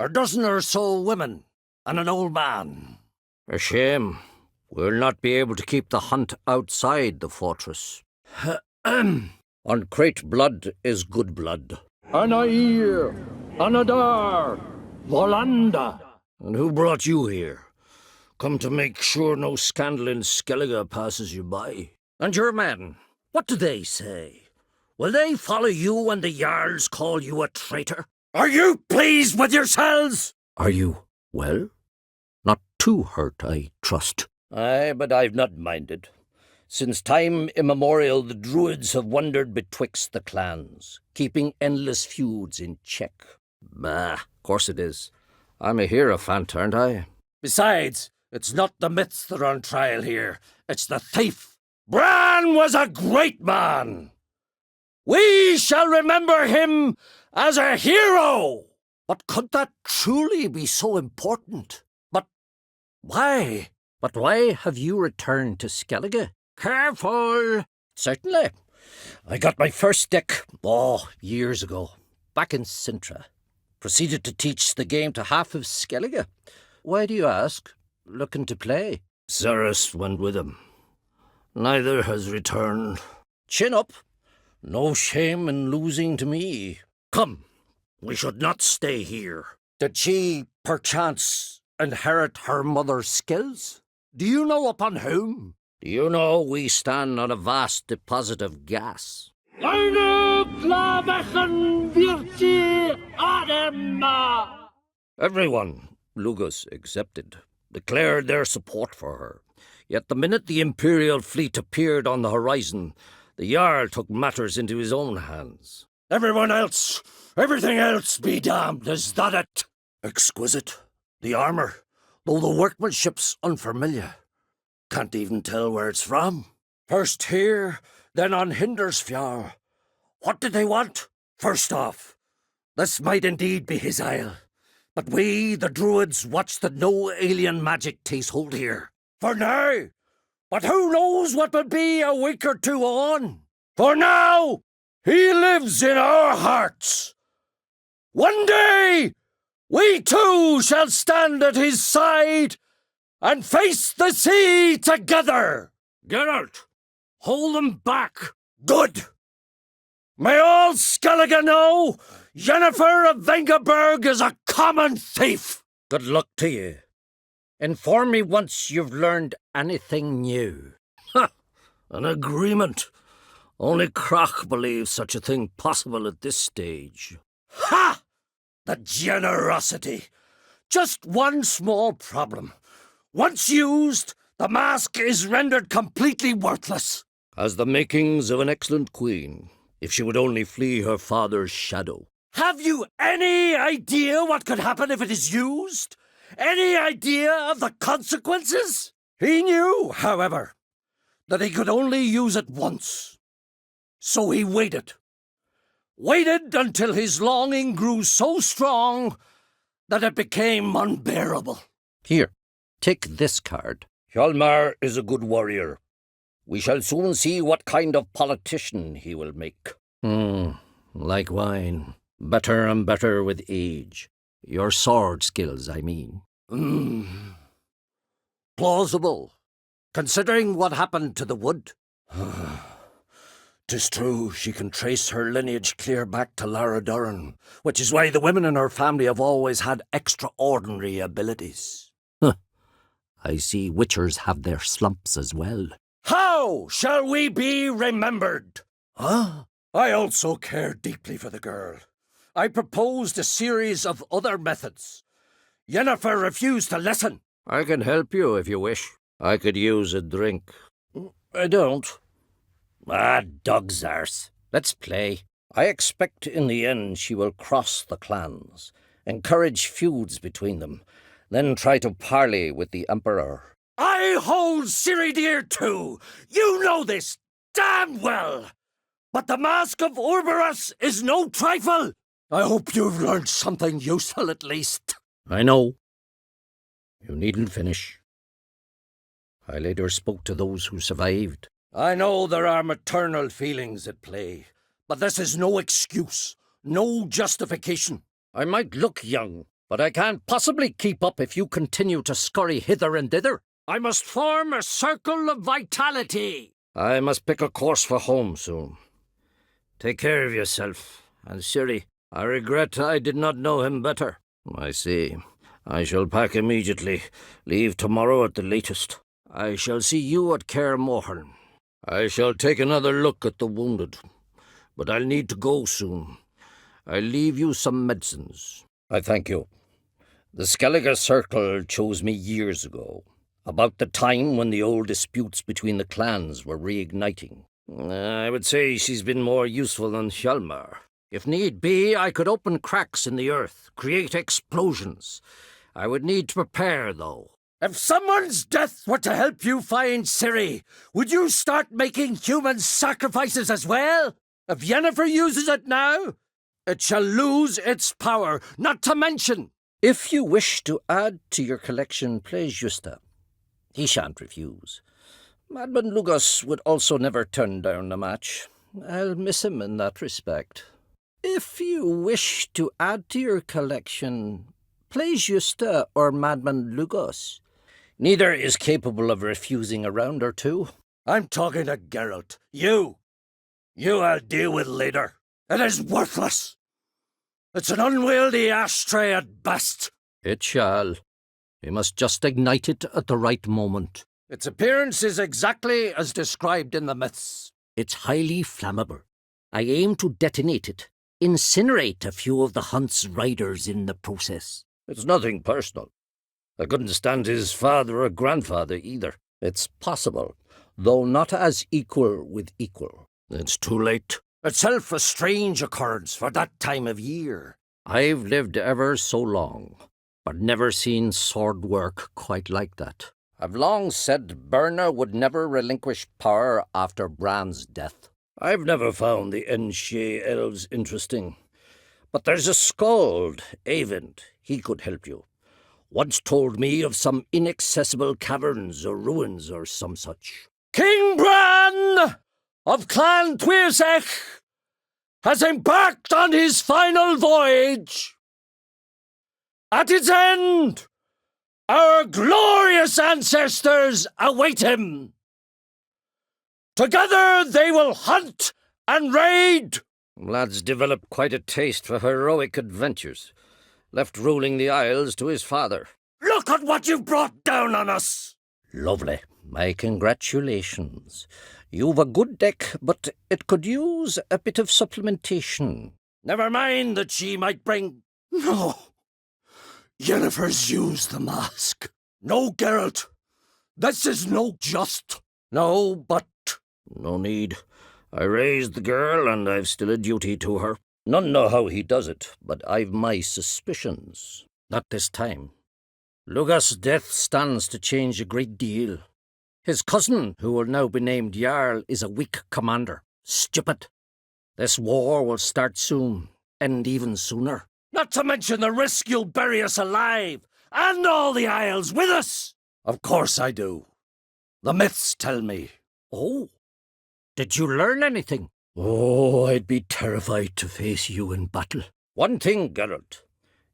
A dozen or so women, and an old man. A shame. We'll not be able to keep the hunt outside the fortress. Uncrate blood is good blood. Anair, Anadar, Volanda. And who brought you here? Come to make sure no scandal in Skellige passes you by. And your men, what do they say? Will they follow you when the Jarls call you a traitor? Are you pleased with yourselves? Are you well? Not too hurt, I trust. Aye, but I've not minded. Since time immemorial the Druids have wandered betwixt the clans, keeping endless feuds in check. Bah, of course it is. I'm a hierophant, aren't I? Besides, it's not the myths that are on trial here. It's the thief. Bran was a great man. We shall remember him as a hero. But could that truly be so important? But why? But why have you returned to Skellige? Careful! Certainly. I got my first stick, years ago, back in Sintra. Proceeded to teach the game to half of Skellige. Why do you ask? Looking to play? Ceres went with him. Neither has returned. Chin up. No shame in losing to me. Come, we should not stay here. Did she, perchance, inherit her mother's skills? Do you know upon whom? Do you know we stand on a vast deposit of gas? Everyone, Lugus excepted, declared their support for her. Yet the minute the Imperial fleet appeared on the horizon, the Jarl took matters into his own hands. Everyone else, everything else be damned, is that it? Exquisite. The armour, though the workmanship's unfamiliar. Can't even tell where it's from. First here, then on Hindersfjall. What did they want? First off, this might indeed be his isle. But we, the Druids, watch that no alien magic takes hold here. For now. But who knows what will be a week or two on? For now, he lives in our hearts. One day, we too shall stand at his side and face the sea together. Geralt, hold them back. Good. May all Skellige know Yennefer of Vengerberg is a common thief. Good luck to you. Inform me once you've learned anything new. Ha! An agreement. Only Crach believes such a thing possible at this stage. Ha! The generosity. Just one small problem. Once used, the mask is rendered completely worthless. Has the makings of an excellent queen, if she would only flee her father's shadow. Have you any idea what could happen if it is used? Any idea of the consequences? He knew, however, that he could only use it once. So he waited. Waited until his longing grew so strong that it became unbearable. Here, take this card. Hjalmar is a good warrior. We shall soon see what kind of politician he will make. Like wine. Better and better with age. Your sword skills, I mean. Plausible, considering what happened to the wood. 'Tis true she can trace her lineage clear back to Lara Duran, which is why the women in her family have always had extraordinary abilities. I see witchers have their slumps as well. How shall we be remembered? Huh? I also care deeply for the girl. I proposed a series of other methods. Yennefer refused to listen. I can help you if you wish. I could use a drink. I don't. Dog's arse. Let's play. I expect in the end she will cross the clans, encourage feuds between them, then try to parley with the Emperor. I hold Ciridir too. You know this damn well. But the Mask of Urberus is no trifle. I hope you've learned something useful at least. I know. You needn't finish. I later spoke to those who survived. I know there are maternal feelings at play, but this is no excuse, no justification. I might look young, But I can't possibly keep up if you continue to scurry hither and thither. I must form a circle of vitality. I must pick a course for home soon. Take care of yourself. And Siri, I regret I did not know him better. I see. I shall pack immediately. Leave tomorrow at the latest. I shall see you at Caer Mohern. I shall take another look at the wounded. But I'll need to go soon. I'll leave you some medicines. I thank you. The Skellige Circle chose me years ago, about the time when the old disputes between the clans were reigniting. I would say she's been more useful than Hjalmar. If need be, I could open cracks in the earth, create explosions. I would need to prepare, though. If someone's death were to help you find Ciri, would you start making human sacrifices as well? If Yennefer uses it now, it shall lose its power, not to mention. If you wish to add to your collection, play Justa. He shan't refuse. Madman Lugos would also never turn down a match. I'll miss him in that respect. If you wish to add to your collection, play Justa or Madman Lugos. Neither is capable of refusing a round or two. I'm talking to Geralt. You I'll deal with later. It is worthless. It's an unwieldy ashtray at best. It shall. We must just ignite it at the right moment. Its appearance is exactly as described in the myths. It's highly flammable. I aim to detonate it, incinerate a few of the hunt's riders in the process. It's nothing personal. I couldn't stand his father or grandfather either. It's possible, though not as equal with equal. It's too late. Itself a strange occurrence for that time of year. I've lived ever so long, but never seen sword work quite like that. I've long said Berna would never relinquish power after Bran's death. I've never found the Enshe elves interesting. But there's a skald, Eyvind. He could help you. Once told me of some inaccessible caverns or ruins or some such. King Bran of Clan Tuirsech has embarked on his final voyage. At its end, our glorious ancestors await him. Together they will hunt and raid. Lad's developed quite a taste for heroic adventures. Left ruling the Isles to his father. Look at what you've brought down on us! Lovely. My congratulations. You've a good deck, but it could use a bit of supplementation. Never mind that she might bring... No. Yennefer's used the mask. No, Geralt. This is no just. No, but... No need. I raised the girl, and I've still a duty to her. None know how he does it, but I've my suspicions. Not this time. Lugas' death stands to change a great deal. His cousin, who will now be named Jarl, is a weak commander. Stupid. This war will start soon, end even sooner. Not to mention the risk you'll bury us alive, and all the Isles with us. Of course I do. The myths tell me. Oh, did you learn anything? Oh, I'd be terrified to face you in battle. One thing, Geralt.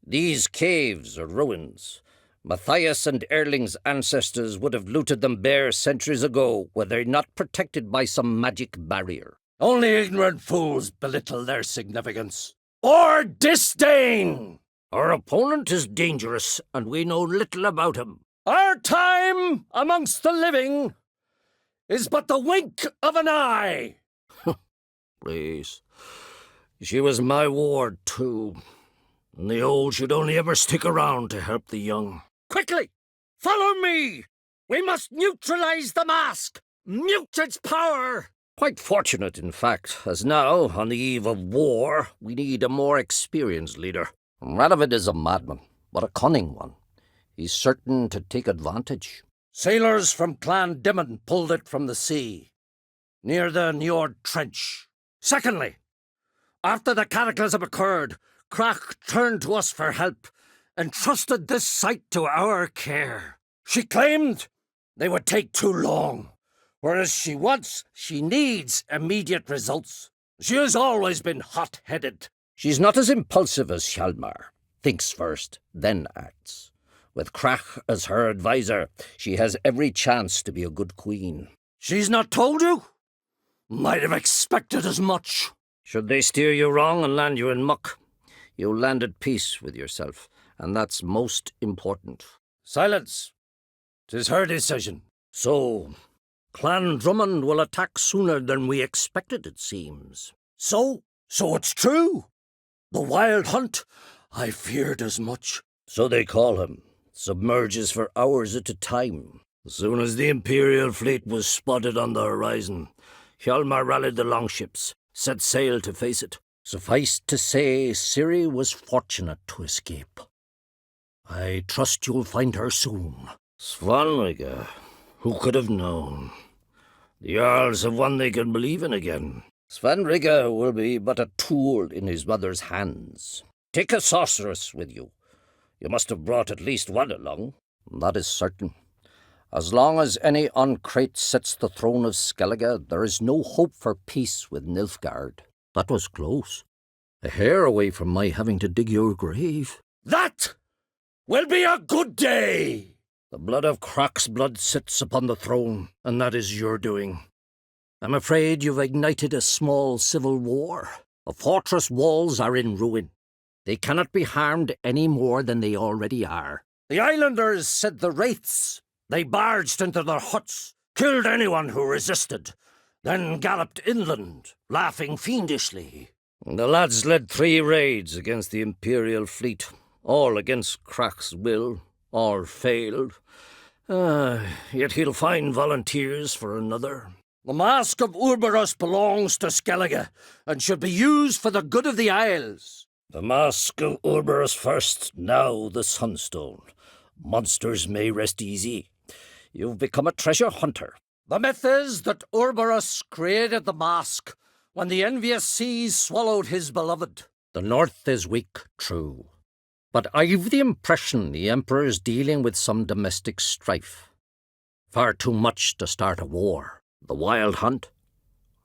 These caves are ruins. Matthias and Erling's ancestors would have looted them bare centuries ago were they not protected by some magic barrier. Only ignorant fools belittle their significance. Or disdain! Our opponent is dangerous, and we know little about him. Our time amongst the living is but the wink of an eye. Please. She was my ward, too. And the old should only ever stick around to help the young. Quickly! Follow me! We must neutralize the mask! Mute its power! Quite fortunate, in fact, as now, on the eve of war, we need a more experienced leader. Radovid is a madman, but a cunning one. He's certain to take advantage. Sailors from Clan Dimon pulled it from the sea, near the Njord Trench. Secondly, after the cataclysm occurred, Crach turned to us for help, entrusted this site to our care. She claimed they would take too long, whereas she needs immediate results. She has always been hot-headed. She's not as impulsive as Hjalmar. thinks first, then acts. With Crach as her adviser, she has every chance to be a good queen. She's not told you? Might have expected as much. Should they steer you wrong and land you in muck, you'll land at peace with yourself, and that's most important. Silence. 'Tis her decision. So, Clan Drummond will attack sooner than we expected, it seems. So it's true. The Wild Hunt, I feared as much. So they call him. Submerges for hours at a time. As soon as the Imperial fleet was spotted on the horizon, Hjalmar rallied the longships, set sail to face it. Suffice to say, Ciri was fortunate to escape. I trust you'll find her soon. Svanrige, who could have known? The Jarls have one they can believe in again. Svanrige will be but a tool in his mother's hands. Take a sorceress with you. You must have brought at least one along. That is certain. As long as any Oncrate sets the throne of Skellige, there is no hope for peace with Nilfgaard. That was close. A hair away from my having to dig your grave. That will be a good day! The blood of Crach's blood sits upon the throne, and that is your doing. I'm afraid you've ignited a small civil war. The fortress walls are in ruin. They cannot be harmed any more than they already are. The islanders said the wraiths. They barged into their huts, killed anyone who resisted, then galloped inland, laughing fiendishly. The lads led 3 raids against the Imperial fleet, all against Crach's will. All failed. Yet he'll find volunteers for another. The Mask of Urberus belongs to Skellige, and should be used for the good of the Isles. The Mask of Urberus first, now the Sunstone. Monsters may rest easy. You've become a treasure hunter. The myth is that Urberus created the mask when the envious seas swallowed his beloved. The North is weak, true. But I've the impression the Emperor's dealing with some domestic strife. Far too much to start a war. The Wild Hunt?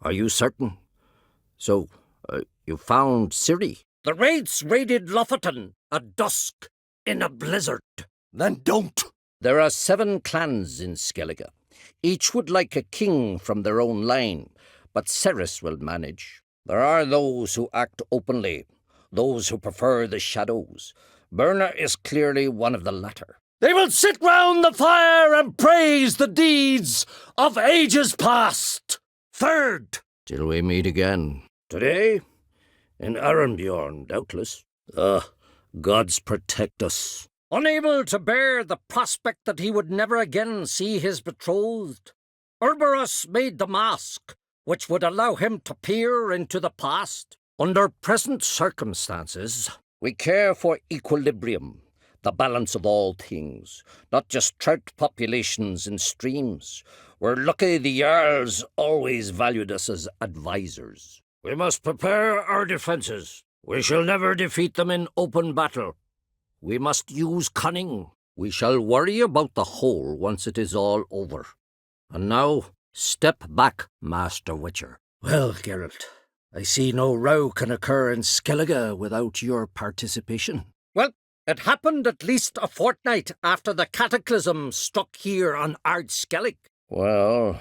Are you certain? So, you found Ciri? The raids raided Lofoten at dusk in a blizzard. Then don't. There are 7 clans in Skellige. Each would like a king from their own line, but Ceres will manage. There are those who act openly, those who prefer the shadows. Berna is clearly one of the latter. They will sit round the fire and praise the deeds of ages past. Third. Till we meet again. Today? In Ermion, doubtless. Gods protect us. Unable to bear the prospect that he would never again see his betrothed, Urberus made the mask, which would allow him to peer into the past. Under present circumstances, we care for equilibrium, the balance of all things, not just trout populations in streams. We're lucky the Jarls always valued us as advisors. We must prepare our defences. We shall never defeat them in open battle. We must use cunning. We shall worry about the whole once it is all over. And now, step back, Master Witcher. Well, Geralt, I see no row can occur in Skellige without your participation. Well, it happened at least a fortnight after the cataclysm struck here on Ard-Skellig. Well,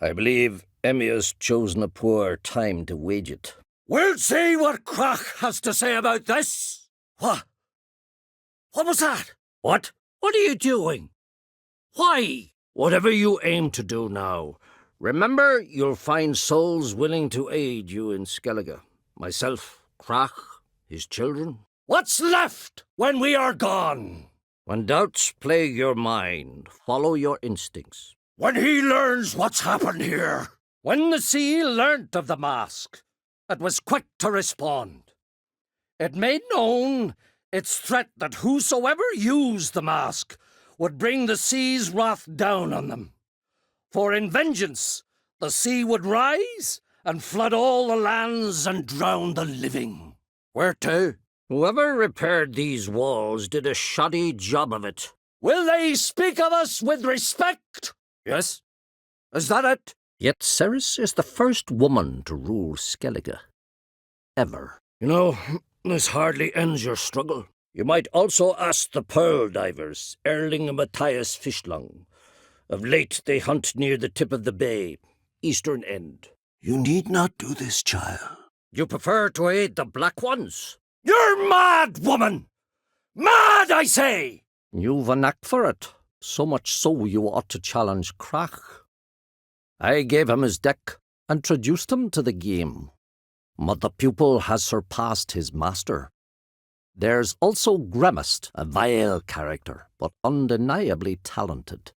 I believe Emmia's chosen a poor time to wage it. We'll see what Crach has to say about this. What? What was that? What? What are you doing? Why? Whatever you aim to do now, remember you'll find souls willing to aid you in Skellige. Myself, Crach, his children. What's left when we are gone? When doubts plague your mind, follow your instincts. When he learns what's happened here. When the sea learnt of the mask, it was quick to respond. It made known its threat that whosoever used the mask would bring the sea's wrath down on them. For in vengeance, the sea would rise and flood all the lands and drown the living. Where to? Whoever repaired these walls did a shoddy job of it. Will they speak of us with respect? Yes. Is that it? Yet Ceres is the first woman to rule Skellige. Ever. You know, this hardly ends your struggle. You might also ask the pearl divers, Erling and Matthias Fischlung. Of late they hunt near the tip of the bay, eastern end. You need not do this, child. You prefer to aid the black ones? You're mad, woman! Mad, I say! You've a knack for it, so much so you ought to challenge Crach. I gave him his deck, introduced him to the game. But the pupil has surpassed his master. There's also Grimmest, a vile character, but undeniably talented.